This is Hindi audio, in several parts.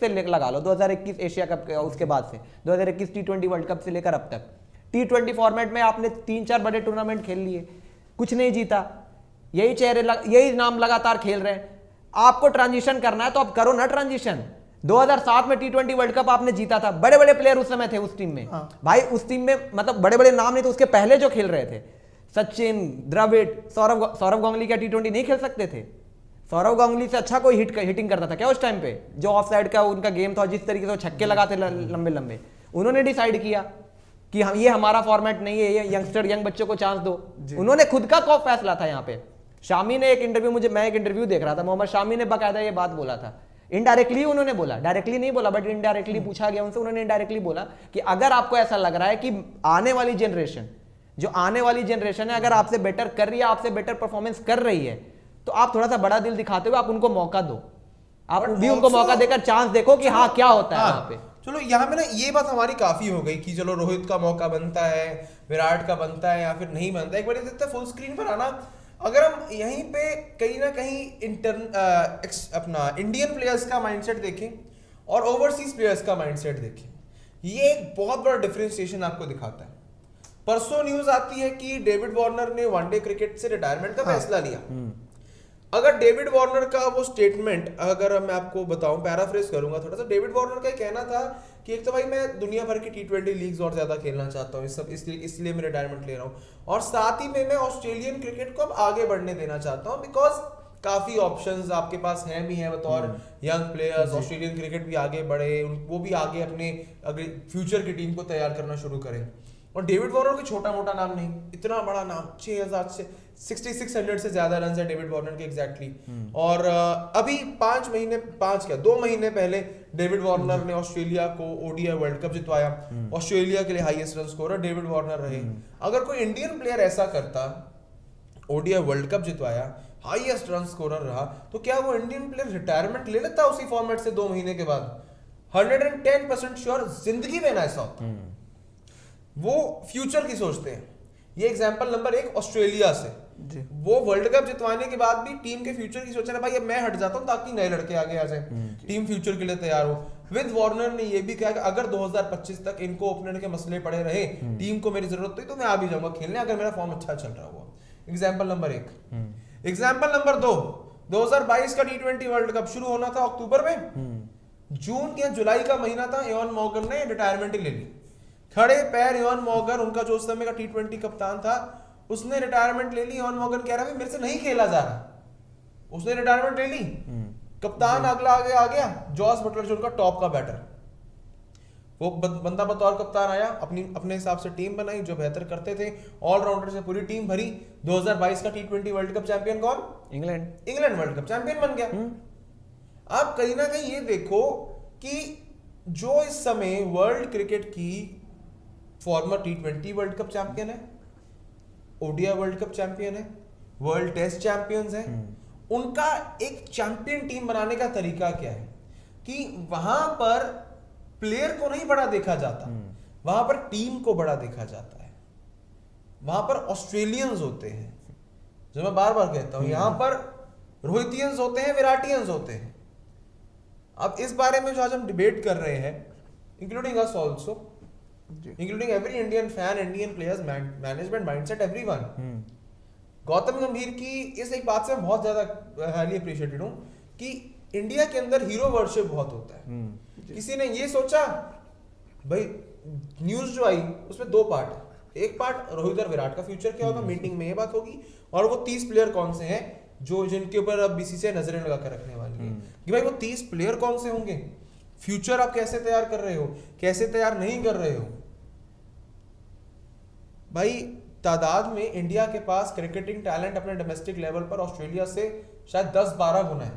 से लगा लो 2021 एशिया कप के उसके बाद से 2021 टी20 वर्ल्ड कप से लेकर अब तक टी20 फॉर्मेट में आपने 3-4 बड़े टूर्नामेंट खेल लिए, कुछ नहीं जीता, यही चेहरे यही नाम लगातार खेल रहे हैं। आपको ट्रांजिशन करना है तो आप करो ना ट्रांजिशन। 2007 में टी20 वर्ल्ड कप आपने जीता था, बड़े बड़े प्लेयर उस समय थे उस टीम में। भाई उस टीम में मतलब बड़े बड़े नाम नहीं तो उसके पहले जो खेल रहे थे सचिन, द्रविड़, सौरव गांगुली क्या टी20 नहीं खेल सकते थे? सौरव गांगुली से अच्छा कोई हिटिंग करता था क्या उस टाइम पे? जो ऑफ साइड का उनका गेम था, जिस तरीके से वो छक्के लगाते लंबे लंबे, उन्होंने डिसाइड किया कि हम ये हमारा फॉर्मेट नहीं है, ये यंग बच्चों को चांस दो। उन्होंने खुद का कॉप फैसला था। यहाँ पे शामी ने एक इंटरव्यू, मैं एक इंटरव्यू देख रहा था, मोहम्मद शामी ने बाकायदा ये बात बोला था। इनडायरेक्टली उन्होंने बोला, डायरेक्टली नहीं बोला बट इनडायरेक्टली पूछा गया उनसे, उन्होंने इनडायरेक्टली बोला कि अगर आपको ऐसा लग रहा है कि आने वाली जनरेशन है अगर आपसे बेटर कर रही है, आपसे बेटर परफॉर्मेंस कर रही है, तो आप थोड़ा सा बड़ा दिल दिखाते हुए आप उनको मौका दो, आप भी उनको मौका देकर चांस देखो कि हाँ क्या होता है वहां पे। चलो यहाँ पे ना ये बात हमारी काफी हो गई कि चलो रोहित का मौका बनता है, विराट का बनता है या फिर नहीं बनता है। एक बार देखते हैं फुल स्क्रीन पर आना, अगर हम यहीं पे कहीं ना कहीं अपना इंडियन प्लेयर्स का माइंडसेट देखें और ओवरसीज प्लेयर्स का माइंडसेट देखें, ये एक बहुत बड़ा डिफरेंशिएशन आपको दिखाता है। परसों न्यूज आती है कि डेविड वार्नर ने वनडे क्रिकेट से रिटायरमेंट का फैसला लिया। अगर डेविड वार्नर का वो स्टेटमेंट अगर मैं आपको बताऊं, पैराफ्रेज करूंगा थोड़ा सा, डेविड वार्नर का कहना था कि एक तो भाई मैं दुनिया भर की टी20 लीग्स और ज्यादा खेलना चाहता हूँ, इसलिए मैं रिटायरमेंट ले रहा हूँ, और साथ ही में मैं ऑस्ट्रेलियन क्रिकेट को अब आगे बढ़ने देना चाहता हूँ, बिकॉज काफी ऑप्शंस आपके पास हैं भी हैं बतौर यंग प्लेयर्स। ऑस्ट्रेलियन क्रिकेट भी आगे बढ़े, वो भी आगे अपने अगर फ्यूचर की टीम को तैयार करना शुरू करें। और डेविड वार्नर कोई छोटा मोटा नाम नहीं, इतना बड़ा नाम, 6600 से ज्यादा रन है डेविड वार्नर के एग्जैक्टली। और अभी 2 महीने पहले डेविड वार्नर ने ऑस्ट्रेलिया को ओडीआई वर्ल्ड कप जितवाया। ऑस्ट्रेलिया के लिए highest run scorer David Warner रहे। अगर कोई इंडियन प्लेयर ऐसा करता, ओडीआई वर्ल्ड कप जितवाया, हाईएस्ट रन स्कोरर रहा, तो क्या वो इंडियन प्लेयर रिटायरमेंट ले लेता उसी फॉर्मेट से 2 महीने के बाद? 110% श्योर जिंदगी में ना ऐसा होता। वो फ्यूचर की सोचते हैं। ये एग्जांपल नंबर 1 ऑस्ट्रेलिया से, वो वर्ल्ड कप जितवाने के बाद भी टीम के फ्यूचर की सोच रहे भाई अब मैं हट जाता हूं ताकि नए लड़के आगे आ जाए, टीम फ्यूचर के लिए तैयार हो। विद वार्नर ने ये भी कहा कि अगर 2025 तक इनको ओपनर के मसले पड़े रहे, टीम को मेरी जरूरत हुई तो मैं आ भी जाऊंगा खेलने, अगर मेरा फॉर्म अच्छा चल रहा हुआ। Example number 1। एग्जाम्पल नंबर 2, 2022 का टी20 वर्ल्ड कप शुरू होना था अक्टूबर में, जून या जुलाई का महीना था, इवान मॉर्गन ने रिटायरमेंट ले ली। खड़े पैर इवान मॉर्गन, उनका जो उस समय का टी20 कप्तान था, उसने रिटायरमेंट ले ली। इवान मॉर्गन कह रहा है मेरे से नहीं खेला जा रहा, उसने रिटायरमेंट ले ली। कप्तान अगला आगे आ गया, जॉस बटलर जो उनका टॉप का बैटर, वो बंदा बतौर कप्तान आया, अपने हिसाब से टीम बनाई, जो बेहतर करते थे, ऑलराउंडर से पूरी टीम भरी। 2022 का टी20 वर्ल्ड कप चैंपियन कौन? इंग्लैंड वर्ल्ड कप चैंपियन बन गया। आप कहीं ना कहीं ये देखो कि जो इस समय वर्ल्ड क्रिकेट की फॉर्मर टी20 वर्ल्ड कप चैंपियन है, ओडीआई वर्ल्ड कप चैंपियन है, वर्ल्ड टेस्ट चैंपियंस है, उनका एक चैंपियन टीम बनाने का तरीका क्या है कि वहां पर प्लेयर को नहीं बड़ा देखा जाता, वहां पर टीम को बड़ा देखा जाता है। वहां पर ऑस्ट्रेलियंस होते हैं, जो मैं बार बार कहता हूं, यहां पर रोहितियंस होते हैं, विराटियंस होते हैं। अब इस बारे में जो आज हम डिबेट कर रहे हैं, including us also, including every Indian fan, Indian players, management, mindset, everyone, Gautam गंभीर की इस एक बात से मैं बहुत ज्यादा हाईली अप्रिशिएटेड हूं कि इंडिया के अंदर हीरो वर्शिप बहुत होता है। किसी ने ये सोचा, भाई न्यूज जो आई उसमें 2 पार्ट है, एक पार्ट रोहित और विराट का फ्यूचर क्या होगा, मीटिंग में ये बात होगी, और वो 30 प्लेयर कौन से हैं जो जिनके ऊपर अब बीसीसीआई नजरें लगा कर रखने वाली है कि भाई वो 30 प्लेयर कौन से होंगे, फ्यूचर आप कैसे तैयार कर रहे हो, कैसे तैयार नहीं कर रहे हो। भाई तादाद में इंडिया के पास क्रिकेटिंग टैलेंट अपने डोमेस्टिक लेवल पर ऑस्ट्रेलिया से शायद 10-12 गुना है।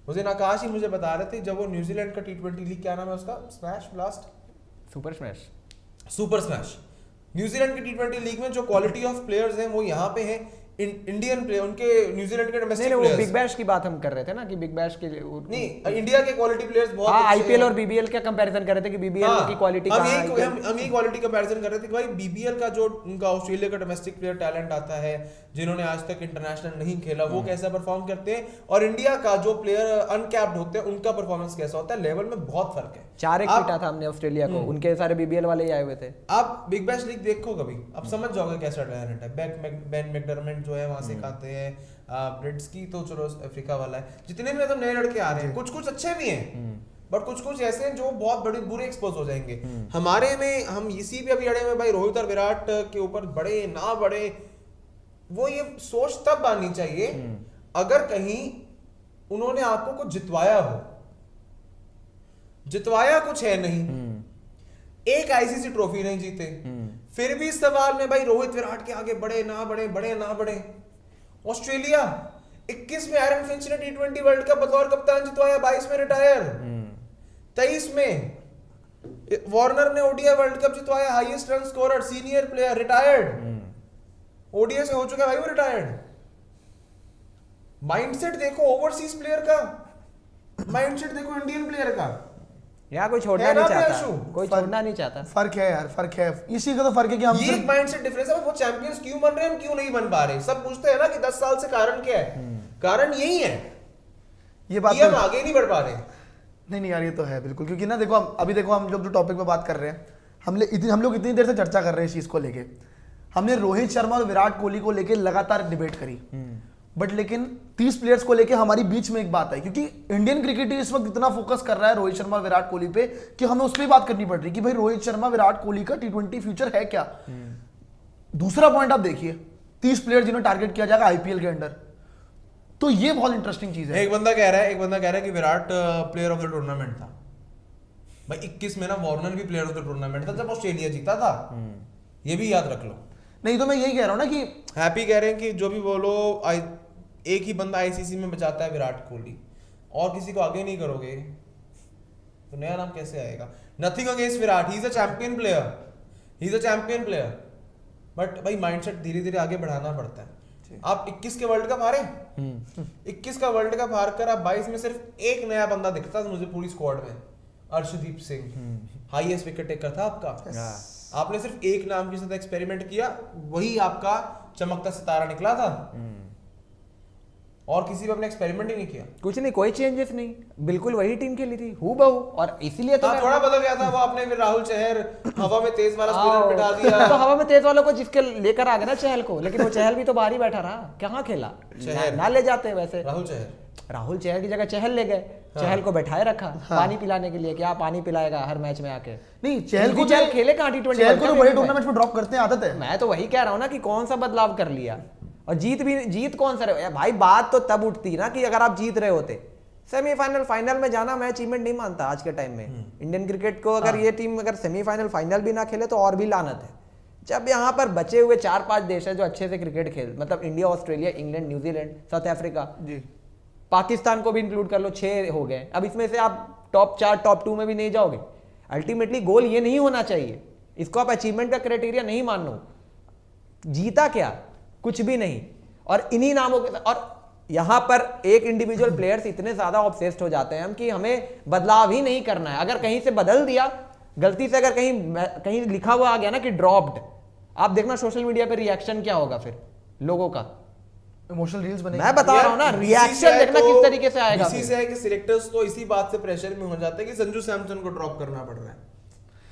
मुझे आकाश ही मुझे बता रहे थे जब वो न्यूजीलैंड का टी20 लीग, क्या नाम है उसका, smash blast, super smash, New Zealand की टी20 लीग में जो क्वालिटी ऑफ प्लेयर्स हैं वो यहाँ पे हैं, इंडियन प्लेयर, उनके न्यूजीलैंड के डोमेस्टिक नहीं वो प्लेयर्स, बिग बैश की बात हम कर रहे थे ना कि बिग बैश के नहीं इंडिया के क्वालिटी प्लेयर्स बहुत हाँ अच्छे आईपीएल हैं। और बीबीएल का कंपैरिजन कर रहे थे कि बीबीएल हाँ, की क्वालिटी हम कहाँ है, यही हम यही क्वालिटी कंपैरिजन कर रहे थे कि भाई बीबीएल का जो उनका ऑस्ट्रेलिया का डोमेस्टिक प्लेयर टैलेंट आता है, जिन्होंने आज तक इंटरनेशनल नहीं खेला, वो कैसा परफॉर्म करते हैं, और इंडिया का जो प्लेयर अनकैप्ड होते हैं उनका परफॉर्मेंस कैसा होता है, लेवल में बहुत फर्क है। 4-1 आप- पीटा था हमने ऑस्ट्रेलिया को, उनके सारे बीबीएल वाले ही आए हुए थे। आप बिग बैश लीग देखो कभी, आप समझ जाओगे कैसा टैलेंट है। बेन मैकडरमट जो है वहां से खाते हैं, ब्रिट्सकी तो चलो अफ्रीका वाला है, जितने भी मतलब नए लड़के आ रहे हैं कुछ कुछ अच्छे भी हैं, बट कुछ कुछ ऐसे हैं जो बहुत बड़े बुरे एक्सपोज हो जाएंगे। हमारे में हम इसी पे अभी अड़े हुए भाई, रोहित और विराट के ऊपर बड़े ना बड़े, वो ये सोच तब आनी चाहिए अगर कहीं उन्होंने आपको कुछ जितवाया हो। जितवाया कुछ है नहीं, एक आईसीसी ट्रॉफी नहीं जीते, फिर भी इस सवाल में भाई रोहित विराट के आगे बड़े ना बड़े, बड़े ना बड़े। ऑस्ट्रेलिया 21 में एरन फिंच ने टी20 वर्ल्ड कप बतौर कप्तान जितवाया, 22 में रिटायर, 23 में वार्नर ने ओडीआई वर्ल्ड कप जितवाया, highest run scorer, senior player, retired, ODI से हो चुका है भाई वो रिटायर्ड। माइंडसेट देखो ओवरसीज प्लेयर का, माइंडसेट देखो इंडियन प्लेयर का, यहाँ कोई छोड़ना है ना नहीं चाहता, प्रियांशु? कोई छोड़ना नहीं चाहता। फर्क है यार, फर्क है, इसी का तो फर्क है कि हम ये एक माइंडसेट डिफरेंस है। वो चैंपियंस क्यों बन रहे हैं, हम क्यों नहीं बन पा रहे? सब पूछते हैं ना कि 10 साल से कारण क्या है, कारण यही है ये बात कि हम तो- आगे नहीं बढ़ पा रहे। नहीं यार ये तो है बिल्कुल, क्योंकि ना देखो अभी देखो हम लोग जो टॉपिक पे बात कर रहे हैं, हम लोग इतनी देर से चर्चा कर रहे हैं इस चीज को लेके, हमने रोहित शर्मा और विराट कोहली को लेके लगातार डिबेट करी, बट लेकिन 30 प्लेयर्स को लेके हमारी बीच में एक बात है, क्योंकि इंडियन क्रिकेट इस वक्त इतना फोकस कर रहा है रोहित शर्मा विराट कोहली पे कि हमें उस पर बात करनी पड़ रही है कि भाई रोहित शर्मा विराट कोहली का टी20 फ्यूचर है क्या। दूसरा पॉइंट आप देखिए, 30 प्लेयर जिन्हें टारगेट किया जाएगा आईपीएल के अंडर, तो ये बहुत इंटरेस्टिंग चीज है। एक बंदा कह रहा है कि Virat player of the tournament था। भाई 21 में ना वार्नर भी प्लेयर ऑफ द टूर्नामेंट था जब ऑस्ट्रेलिया जीता था, ये भी याद रख लो। नहीं तो मैं यही कह रहा हूं ना कि हैप्पी कह रहे हैं कि जो भी बोलो एक ही बंदा आईसीसी में बचाता है विराट कोहली, और किसी को आगे नहीं करोगे तो नया नाम कैसे आएगा? Nothing against Virat, he is a champion player, he is a champion player, but भाई माइंडसेट धीरे धीरे आगे बढ़ाना पड़ता है। आप 21 के वर्ल्ड कप हारे, 21 का वर्ल्ड कप हार कर आप 22 में सिर्फ एक नया बंदा दिखता था मुझे पूरी स्क्वाड में, Arshdeep Singh, highest wicket taker था आपका। आपने सिर्फ एक नाम के साथ एक्सपेरिमेंट किया, वही आपका चमकता सितारा निकला था, और किसी पे अपने एक्सपेरिमेंट ही नहीं किया। कुछ नहीं, कोई चेंजेस नहीं, बिल्कुल वही टीम खेली थी हूबहू, और इसीलिए तो मैं- थोड़ा बदल गया था वो, आपने फिर राहुल चहर हवा में तेज वाला स्पिनर बिठा दिया। तो हवा में तेज वालों को जिसके लेकर आ गए ना चहल को, लेकिन वो चहल भी तो बाहर ही बैठा रहा, कहाँ खेला, चहल। ना ले जाते वैसे। राहुल चहल की जगह चहल ले गए, चहल को बैठाए रखा पानी पिलाने के लिए, क्या पानी पिलाएगा हर मैच में आके। नहीं चहल को चहल खेले कहाँ टी20, चहल को तो बड़े टूर्नामेंट में ड्रॉप करते हैं, आदत है। मैं तो वही कह रहा हूँ ना कि कौन सा बदलाव कर लिया, और जीत कौन सा रहे भाई। बात तो तब उठती ना कि अगर आप जीत रहे होते, सेमीफाइनल फाइनल में जाना मैं अचीवमेंट नहीं मानता आज के टाइम में इंडियन क्रिकेट को। अगर ये टीम अगर सेमीफाइनल फाइनल भी ना खेले तो और भी लानत है। जब यहाँ पर बचे हुए 4-5 देश है जो अच्छे से क्रिकेट खेल, मतलब India, Australia, England, New Zealand, south Africa जी, पाकिस्तान को भी इंक्लूड कर लो, 6 हो गए। अब इसमें से आप टॉप 4 टॉप 2 में भी नहीं जाओगे। अल्टीमेटली गोल ये नहीं होना चाहिए, इसको आप अचीवमेंट का क्राइटेरिया नहीं मानो। जीता क्या, कुछ भी नहीं। और इन्हीं नामों के, और यहां पर एक इंडिविजुअल प्लेयर्स इतने ज्यादा ऑब्सेस्ड हो जाते हैं हम कि हमें बदलाव ही नहीं करना है। अगर कहीं से बदल दिया गलती से, अगर कहीं लिखा हुआ आ गया ना कि ड्रॉप्ड, आप देखना सोशल मीडिया पे रिएक्शन क्या होगा फिर लोगों का। इमोशनल रील्स बनेगी। मैं बता रहा हूं ना, रिएक्शन देखना किस तरीके से आएगा। इसी से है कि सिलेक्टर्स तो इसी बात से प्रेशर में हो जाते हैं कि संजू सैमसन को ड्रॉप करना पड़ रहा है।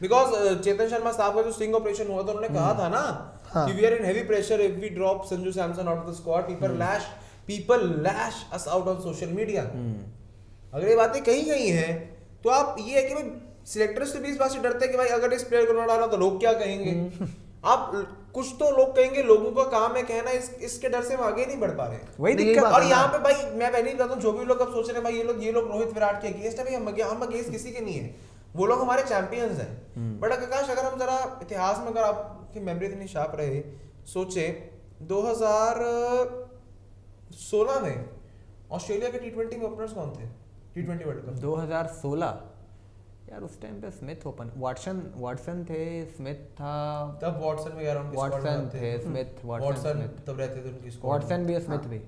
बिकॉज चेतन शर्मा साहब का जो स्टिंग ऑपरेशन हुआ था, उन्होंने कहा था ना कि we are in heavy pressure if we drop Sanju Samson out of the squad, people lash us out on social media. अगर ये बातें कहीं हैं तो आप ये है कि भाई सिलेक्टर्स तो 20 बात से डरते हैं कि भाई अगर इस प्लेयर को ना डाला तो लोग क्या कहेंगे। आप कुछ तो लोग कहेंगे, लोगों का काम है कहना, इसके डर से हम आगे नहीं बढ़ पा रहे। वही दिक्कत। और यहाँ पे भाई मैं पहले ही कहता हूँ, जो भी लोग अब सोच रहे हैं भाई ये लोग रोहित विराट के अगेंस्ट है, भाई हम अगेंस्ट किसी के नहीं है, वो लोग हमारे चैंपियंस हैं। बट आकाश, अगर हम जरा इतिहास में, अगर आपकी मेमोरी इतनी शार्प रहे, सोचे 2016 में ऑस्ट्रेलिया के टी20 में ओपनर्स कौन थे टी20 वर्ल्ड कप? 2016 यार उस टाइम पे स्मिथ ओपन, वाटसन थे, स्मिथ था, तब वॉटसन वगैरह उनकी स्क्वाड में वाटसन आते थे, स्मिथ, वाटसन, वॉटसन स्मिथ, तब रहते थे उनकी स्क्वाड वाटसन भी और स्मिथ भी,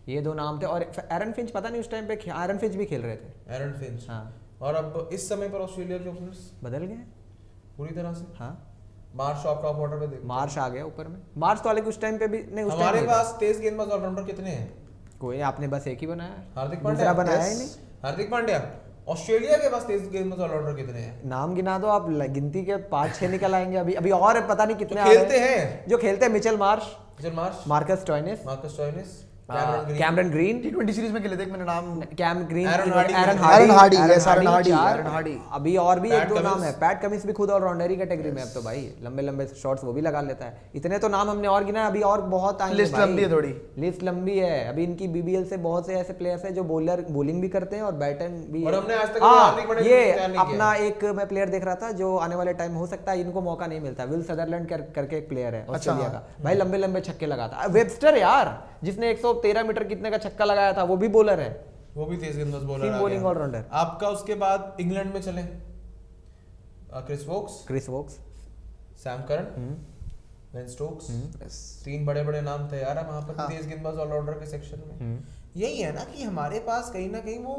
ये दो नाम थे। और एरन फिंच पता नहीं उस टाइम पे, एरन फिंच भी खेल रहे थे। में। Aaron Finch. हाँ और अब इस समय पर ऑस्ट्रेलिया के ओपनर्स बदल गए। पूरी तरह से हाँ मार्श ऑफ टॉप ऑर्डर पे देखते मार्श आ गया ऊपर में, मार्श तो हालांकि उस टाइम पे भी नहीं, हैं। उस टाइम हमारे पे पास तेज गेंदबाज ऑलराउंडर कितने हैं? कोई नहीं, आपने बस एक ही बनाया, हार्दिक दूसरा पांड्या बनाया ही Yes. नहीं। हार्दिक पांड्या। ऑस्ट्रेलिया के पास तेज गेंदबाज ऑलराउंडर कितने हैं? नाम गिना दो आप, गिनती के 5-6 निकल आएंगे अभी, अभी और पता नहीं कितने जो आ रहे खेलते हैं जो खेलते हैं, Mitchell Marsh, Mitchell Marsh, Marcus Stoinis, Marcus Stoinis, Cameron Green, T20 series में खेले थे, एक मैंने नाम Cam Green, Aaron Hardie, Aaron Aaron Hardie, yes, Hardie, Aaron Hardie, चार। Aaron Hardie. अभी और भी पैट एक दो नाम कमिंस। है, पैट कमिंस भी खुद ऑलराउंडर ही कैटेगरी में अब तो भाई, लंबे लंबे शॉट्स वो भी लगा लेता है। इतने तो नाम हमने और गिना, अभी और बहुत आएंगे लिस्ट भाई। लंबी है थोड़ी। लिस्ट लंबी है अभी इनकी, बीबीएल से बहुत से ऐसे प्लेयर्स हैं जो बॉलिंग भी करते हैं और बैटिंग भी। और हमने आज तक हाँ, हार्दिक पांड्या को ये तैयार नहीं अपना एक मैं प्लेयर देख रहा था जो आने वाले टाइम हो सकता है इनको मौका नहीं मिलता, विल सदरलैंड करके एक प्लेयर है ऑस्ट्रेलिया का, भाई लंबे लंबे छक्के लगाता है। वेबस्टर यार, जिसने 113 मीटर कितने का छक्का लगाया था, वो भी बॉलर है, वो भी तेज गेंदबाज बॉलर सीम बॉलिंग ऑलराउंडर। आपका उसके बाद इंग्लैंड में चले, Chris Woakes, Sam Curran, Ben Stokes, तीन बड़े बड़े नाम थे यार वहां पर तेज गेंदबाज ऑलराउंडर के सेक्शन में। यही है ना कि हमारे पास कहीं ना कहीं वो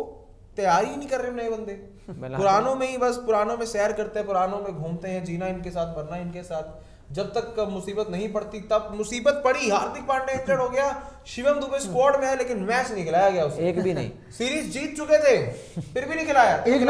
तैयारी ही नहीं कर रहे नए बंदे, पुरानों में ही बस पुरानों में सैर करते हैं, पुरानों में घूमते हैं, जीना इनके साथ, मरना इनके साथ। जब तक मुसीबत नहीं पड़ती तब मुसीबत पड़ी, हार्दिक पांड्या इंजर्ड हो गया, शिवम दुबे स्क्वाड में है लेकिन मैच नहीं खिलाया गया उसे, एक भी नहीं, सीरीज जीत चुके थे फिर भी नहीं खिलाया। एक